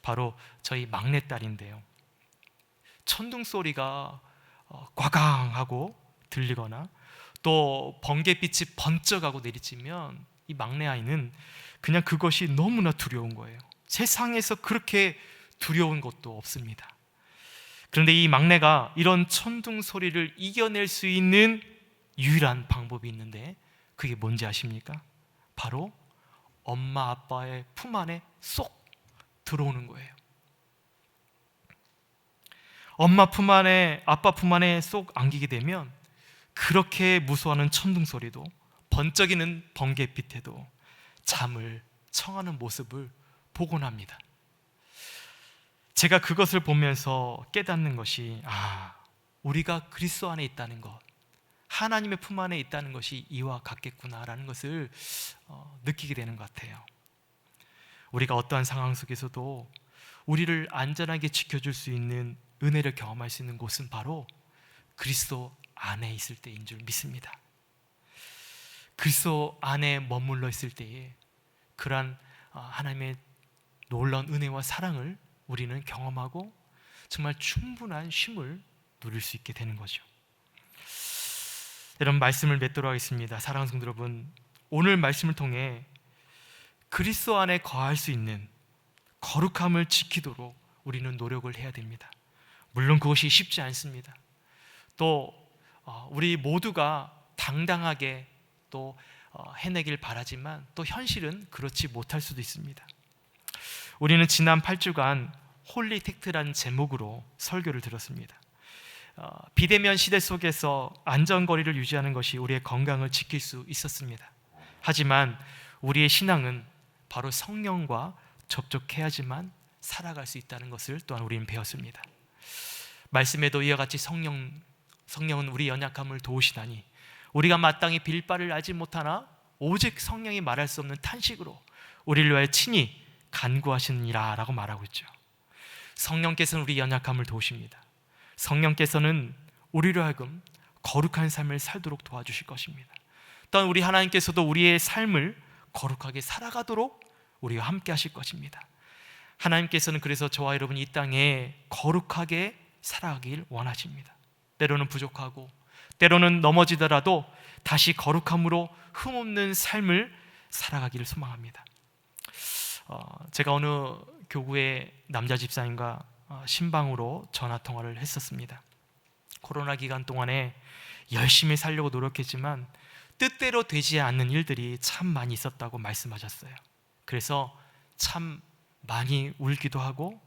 바로 저희 막내딸인데요, 천둥 소리가 꽝꽝하고 들리거나 또 번개빛이 번쩍하고 내리치면 이 막내 아이는 그냥 그것이 너무나 두려운 거예요. 세상에서 그렇게 두려운 것도 없습니다. 그런데 이 막내가 이런 천둥 소리를 이겨낼 수 있는 유일한 방법이 있는데, 그게 뭔지 아십니까? 바로 엄마 아빠의 품 안에 쏙 들어오는 거예요. 엄마 품 안에, 아빠 품 안에 쏙 안기게 되면 그렇게 무서워하는 천둥 소리도 번쩍이는 번개빛에도 잠을 청하는 모습을 보곤 합니다. 제가 그것을 보면서 깨닫는 것이, 우리가 그리스도 안에 있다는 것, 하나님의 품 안에 있다는 것이 이와 같겠구나라는 것을 느끼게 되는 것 같아요. 우리가 어떠한 상황 속에서도 우리를 안전하게 지켜줄 수 있는 은혜를 경험할 수 있는 곳은 바로 그리스도 안에 있을 때인 줄 믿습니다. 그리스도 안에 머물러 있을 때에 그러한 하나님의 놀라운 은혜와 사랑을 우리는 경험하고 정말 충분한 쉼을 누릴 수 있게 되는 거죠. 여러분, 말씀을 맺도록 하겠습니다. 사랑하는 성도 여러분, 오늘 말씀을 통해 그리스도 안에 거할 수 있는 거룩함을 지키도록 우리는 노력을 해야 됩니다. 물론 그것이 쉽지 않습니다. 또 우리 모두가 당당하게 또 해내길 바라지만 또 현실은 그렇지 못할 수도 있습니다. 우리는 지난 8주간 홀리택트라는 제목으로 설교를 들었습니다. 비대면 시대 속에서 안전거리를 유지하는 것이 우리의 건강을 지킬 수 있었습니다. 하지만 우리의 신앙은 바로 성령과 접촉해야지만 살아갈 수 있다는 것을 또한 우리는 배웠습니다. 말씀에도 이와 같이 성령은 우리 연약함을 도우시다니 우리가 마땅히 빌 바를 알지 못하나 오직 성령이 말할 수 없는 탄식으로 우리를 위하여 친히 간구하시느니라 라고 말하고 있죠. 성령께서는 우리 연약함을 도우십니다. 성령께서는 우리로 하여금 거룩한 삶을 살도록 도와주실 것입니다. 또한 우리 하나님께서도 우리의 삶을 거룩하게 살아가도록 우리와 함께 하실 것입니다. 하나님께서는 그래서 저와 여러분이 이 땅에 거룩하게 살아가길 원하십니다. 때로는 부족하고 때로는 넘어지더라도 다시 거룩함으로 흠없는 삶을 살아가기를 소망합니다. 제가 어느 교구의 남자 집사님과 신방으로 전화통화를 했었습니다. 코로나 기간 동안에 열심히 살려고 노력했지만 뜻대로 되지 않는 일들이 참 많이 있었다고 말씀하셨어요. 그래서 참 많이 울기도 하고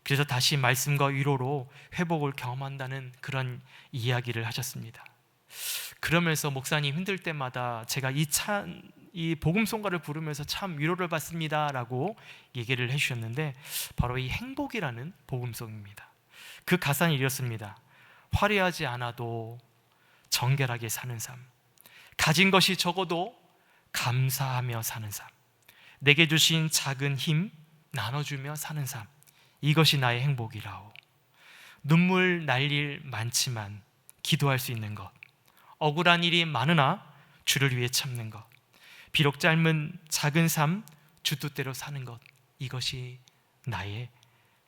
그래서 다시 말씀과 위로로 회복을 경험한다는 그런 이야기를 하셨습니다. 그러면서 목사님 힘들 때마다 제가 이 복음송가를 부르면서 참 위로를 받습니다 라고 얘기를 해주셨는데 바로 이 행복이라는 복음송입니다. 그 가사는 이렇습니다. 화려하지 않아도 정결하게 사는 삶, 가진 것이 적어도 감사하며 사는 삶, 내게 주신 작은 힘 나눠주며 사는 삶, 이것이 나의 행복이라오. 눈물 날 일 많지만 기도할 수 있는 것, 억울한 일이 많으나 주를 위해 참는 것, 비록 짧은 작은 삶 주 뜻대로 사는 것, 이것이 나의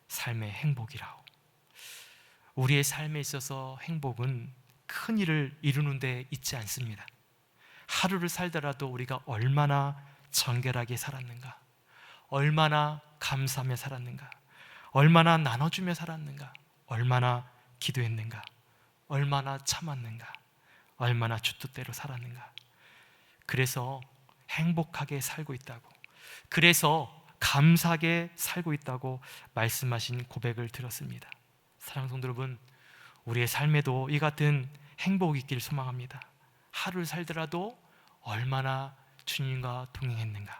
삶의 행복이라오. 우리의 삶에 있어서 행복은 큰 일을 이루는 데 있지 않습니다. 하루를 살더라도 우리가 얼마나 정결하게 살았는가, 얼마나 감사하며 살았는가, 얼마나 나눠주며 살았는가, 얼마나 기도했는가, 얼마나 참았는가, 얼마나 주 뜻대로 살았는가. 그래서 행복하게 살고 있다고, 그래서 감사하게 살고 있다고 말씀하신 고백을 들었습니다. 사랑하는 성도 여러분, 우리의 삶에도 이 같은 행복이 있기를 소망합니다. 하루를 살더라도 얼마나 주님과 동행했는가.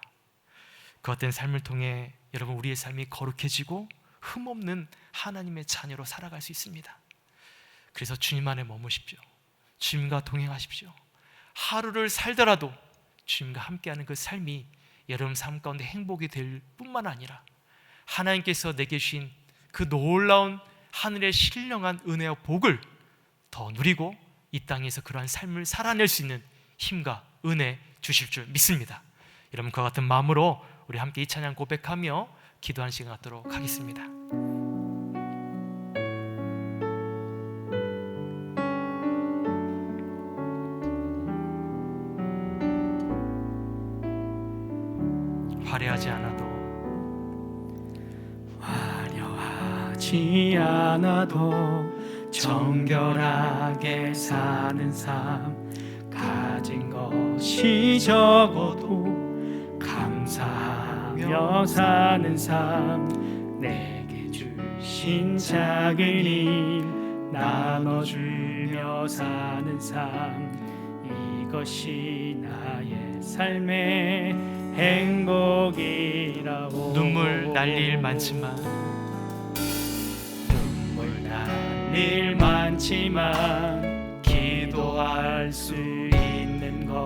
그 어떤 삶을 통해 여러분 우리의 삶이 거룩해지고 흠없는 하나님의 자녀로 살아갈 수 있습니다. 그래서 주님 안에 머무십시오. 주님과 동행하십시오. 하루를 살더라도 주님과 함께하는 그 삶이 여러분 삶 가운데 행복이 될 뿐만 아니라 하나님께서 내게 주신 그 놀라운 하늘의 신령한 은혜와 복을 더 누리고 이 땅에서 그러한 삶을 살아낼 수 있는 힘과 은혜 주실 줄 믿습니다. 여러분 그와 같은 마음으로 우리 함께 이 찬양 고백하며 기도하는 시간 갖도록 하겠습니다. 화려하지 않아도 정결하게 사는 삶, 가진 것이 적어도 감사하며 사는 삶, 내게 주신 작은 일 나눠주며 사는 삶, 이것이 나의 삶의 행복이라고. 눈물 날 일 많지만, 눈물 날 일 많지만 기도할 수 있는 것,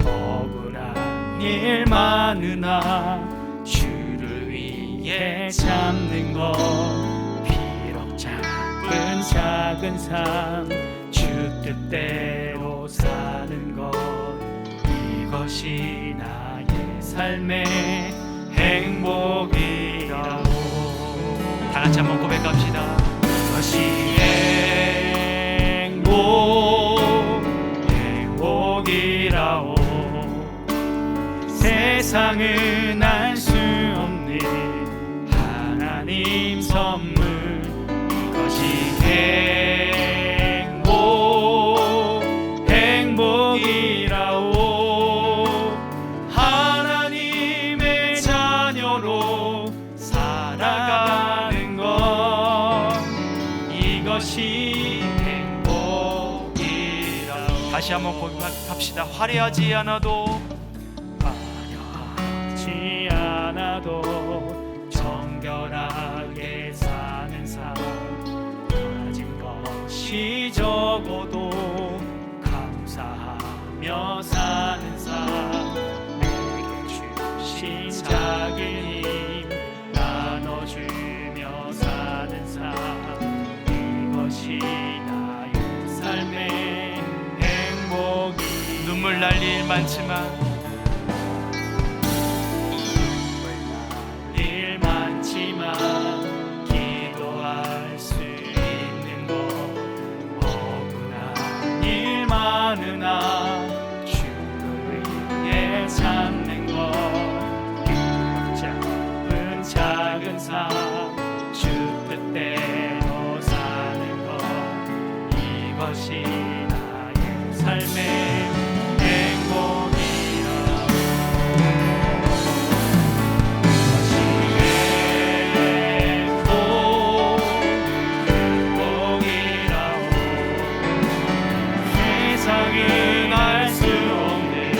억울한 일 많으나 주 잡는 것 비록 작은 삶 주 뜻대로 사는 것 이것이 나의 삶의 행복이라고 다 같이 한번 고백합시다. 이것이 행복이라오 세상은 알 수 없는 하나님 선물 이것이 행복이라오 하나님의 자녀로 살아가는 것 이것이 행복이라오 다시 한번 고백합시다. 화려하지 않아도 정결하게 사는 삶 가진 것이 적어도 감사하며 사는 삶 내게 주신 작은 힘 나눠주며 사는 삶 이것이 나의 삶의 행복이 눈물 날 일 많지만 기도할 수 있는 것 억울한 일 많으나 주를 위해 찾는 것 작은 삶 주 뜻대로 사는 것 이것이 나의 삶의 세상은 알 수 없는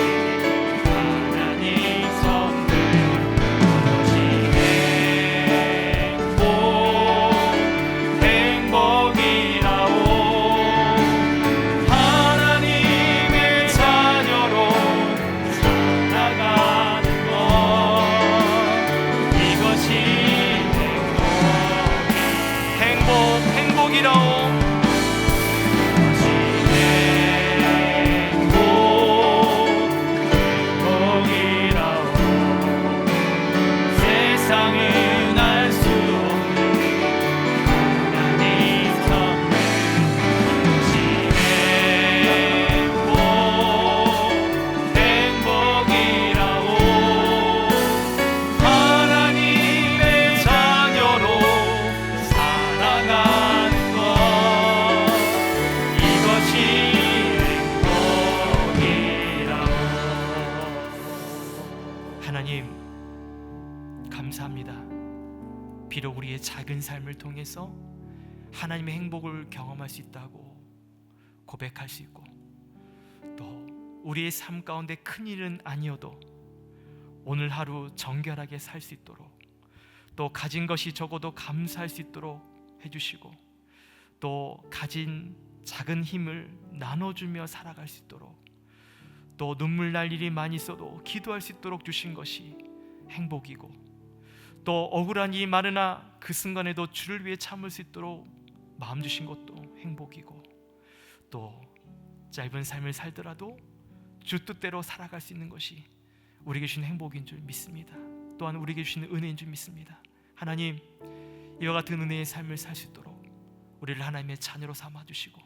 하나님 선물 이것이 행복이라오 하나님의 자녀로 살아가는 것 이것이 행복이라오 세상은 알 수 없는 하나님 선물 이것이 행복이라오 하나님의 자녀로 살아가는 것 이것이 행복이라오 하나님 감사합니다. 비록 우리의 작은 삶을 통해서 하나님의 행복을 경험할 수 있다고 고백할 수 있고 또 우리의 삶 가운데 큰 일은 아니어도 오늘 하루 정결하게 살 수 있도록 또 가진 것이 적어도 감사할 수 있도록 해주시고 또 가진 작은 힘을 나눠주며 살아갈 수 있도록 또 눈물 날 일이 많이 있어도 기도할 수 있도록 주신 것이 행복이고 또 억울한 일이 많으나 그 순간에도 주를 위해 참을 수 있도록 마음 주신 것도 행복이고 또 짧은 삶을 살더라도 주 뜻대로 살아갈 수 있는 것이 우리에게 주신 행복인 줄 믿습니다. 또한 우리에게 주시는 은혜인 줄 믿습니다. 하나님 이와 같은 은혜의 삶을 살 수 있도록 우리를 하나님의 자녀로 삼아주시고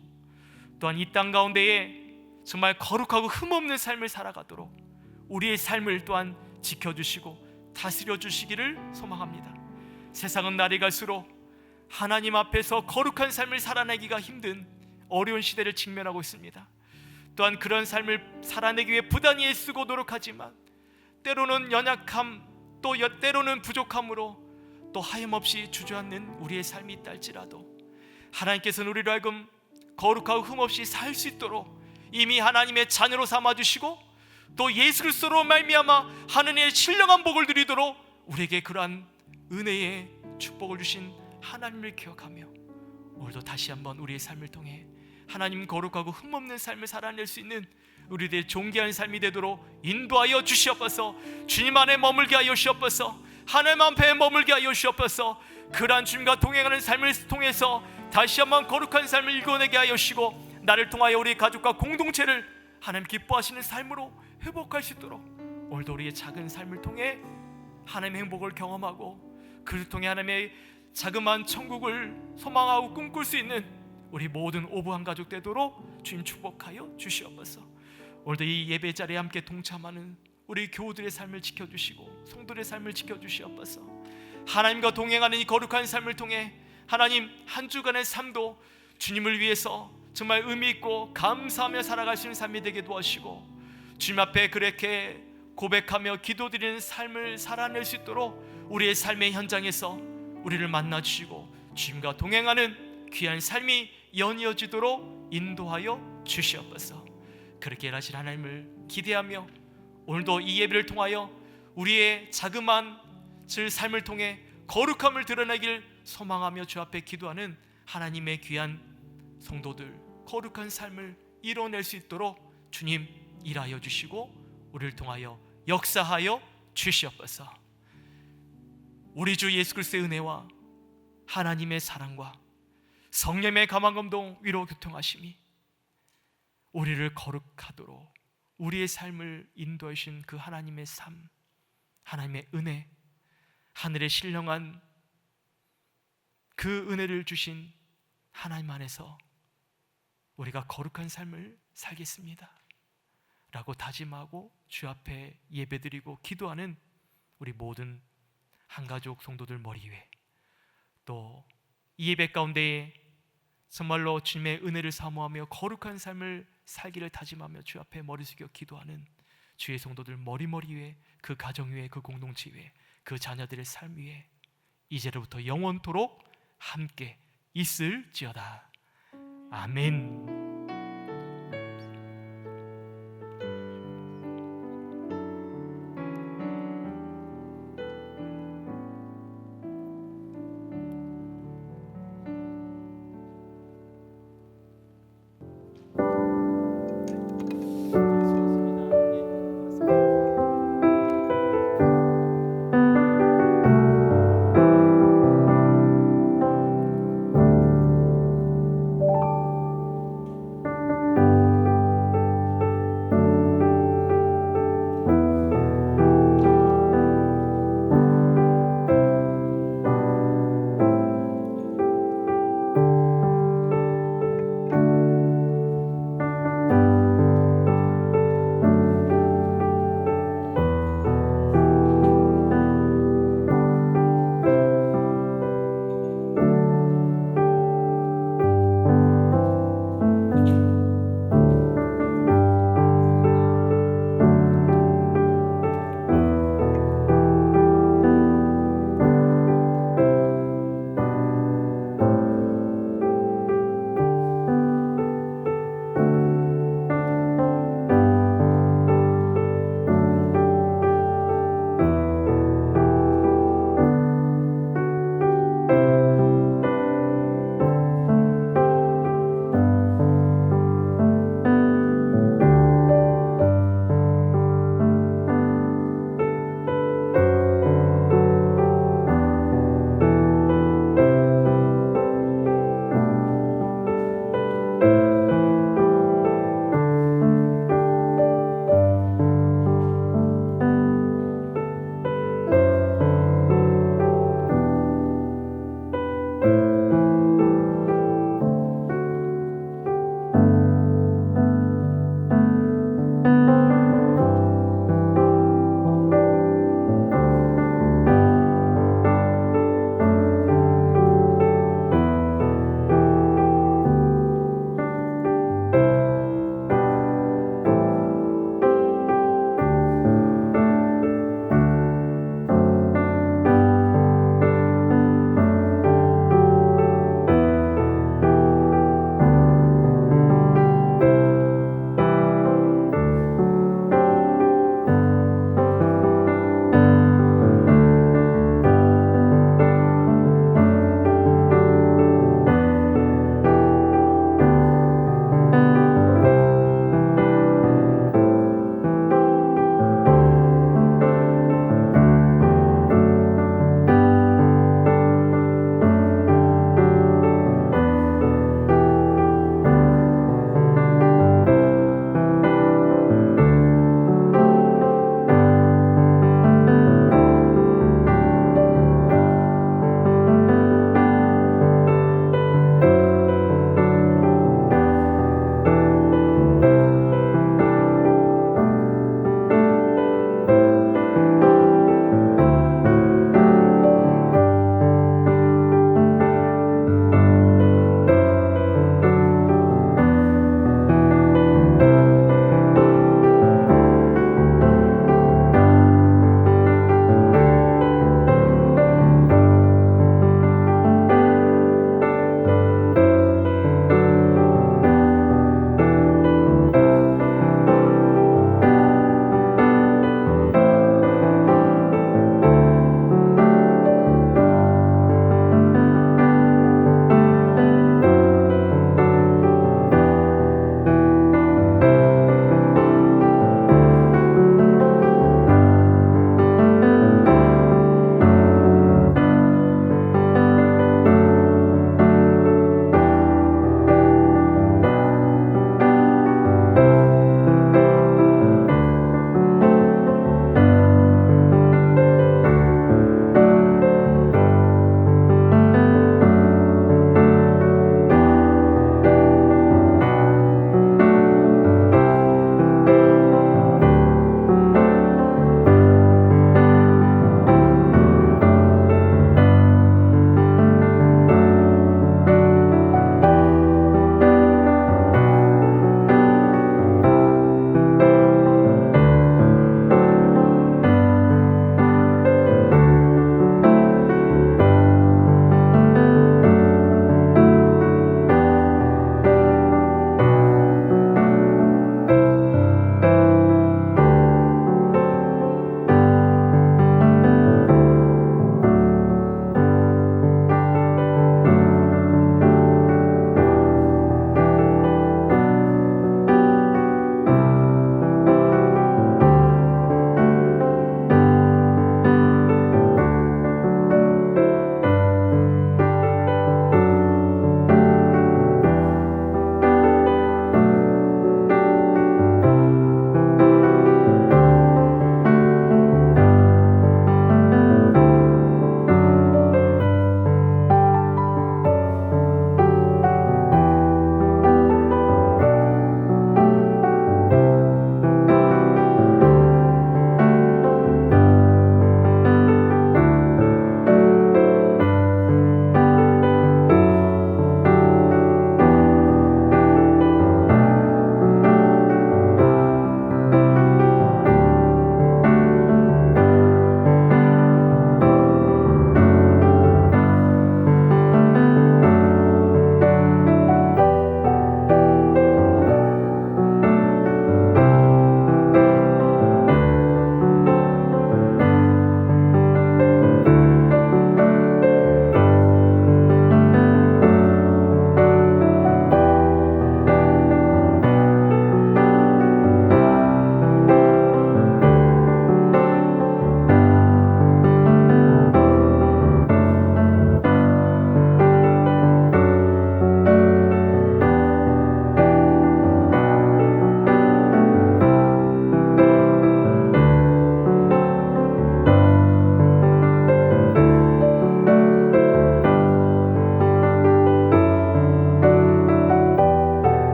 또한 이 땅 가운데에 정말 거룩하고 흠없는 삶을 살아가도록 우리의 삶을 또한 지켜주시고 다스려 주시기를 소망합니다. 세상은 날이 갈수록 하나님 앞에서 거룩한 삶을 살아내기가 힘든 어려운 시대를 직면하고 있습니다. 또한 그런 삶을 살아내기 위해 부단히 애쓰고 노력하지만 때로는 연약함 또 때로는 부족함으로 또 하염없이 주저앉는 우리의 삶이 있다 할지라도 하나님께서는 우리를 하여금 거룩하고 흠없이 살 수 있도록 이미 하나님의 자녀로 삼아주시고 또 예수 그리스도로 말미암아 하느님의 신령한 복을 누리도록 우리에게 그러한 은혜의 축복을 주신 하나님을 기억하며 오늘도 다시 한번 우리의 삶을 통해 하나님 거룩하고 흠없는 삶을 살아낼 수 있는 우리들의 존귀한 삶이 되도록 인도하여 주시옵소서. 주님 안에 머물게 하여 주시옵소서. 하나님 앞에 머물게 하여 주시옵소서. 그러한 주님과 동행하는 삶을 통해서 다시 한번 거룩한 삶을 이뤄내게 하여 주시고, 나를 통하여 우리 가족과 공동체를 하나님 기뻐하시는 삶으로 회복할 수 있도록 오늘도 우리의 작은 삶을 통해 하나님의 행복을 경험하고, 그를 통해 하나님의 자그마한 천국을 소망하고 꿈꿀 수 있는 우리 모든 오부한 가족 되도록 주님 축복하여 주시옵소서. 오늘도 이 예배 자리에 함께 동참하는 우리 교우들의 삶을 지켜주시고 성도들의 삶을 지켜주시옵소서. 하나님과 동행하는 이 거룩한 삶을 통해 하나님 한 주간의 삶도 주님을 위해서 정말 의미 있고 감사하며 살아갈 수 있는 삶이 되게 도와주시고, 주님 앞에 그렇게 고백하며 기도드리는 삶을 살아낼 수 있도록 우리의 삶의 현장에서 우리를 만나주시고 주님과 동행하는 귀한 삶이 연이어지도록 인도하여 주시옵소서. 그렇게 일하실 하나님을 기대하며 오늘도 이 예배를 통하여 우리의 자그마한 삶을 통해 거룩함을 드러내길 소망하며 주 앞에 기도하는 하나님의 귀한 성도들, 거룩한 삶을 이뤄낼 수 있도록 주님 일하여 주시고 우리를 통하여 역사하여 주시옵소서. 우리 주 예수 그리스도의 은혜와 하나님의 사랑과 성령의 감화감동 위로 교통하심이 우리를 거룩하도록 우리의 삶을 인도해 주신 그 하나님의 삶, 하나님의 은혜, 하늘의 신령한 그 은혜를 주신 하나님 안에서 우리가 거룩한 삶을 살겠습니다 라고 다짐하고 주 앞에 예배드리고 기도하는 우리 모든 한가족 성도들 머리 위에, 또 이 예배 가운데에 정말로 주님의 은혜를 사모하며 거룩한 삶을 살기를 다짐하며 주 앞에 머리 숙여 기도하는 주의 성도들 머리 위에, 그 가정 위에, 그 공동체 위에, 그 자녀들의 삶 위에 이제로부터 영원토록 함께 있을지어다. 아멘.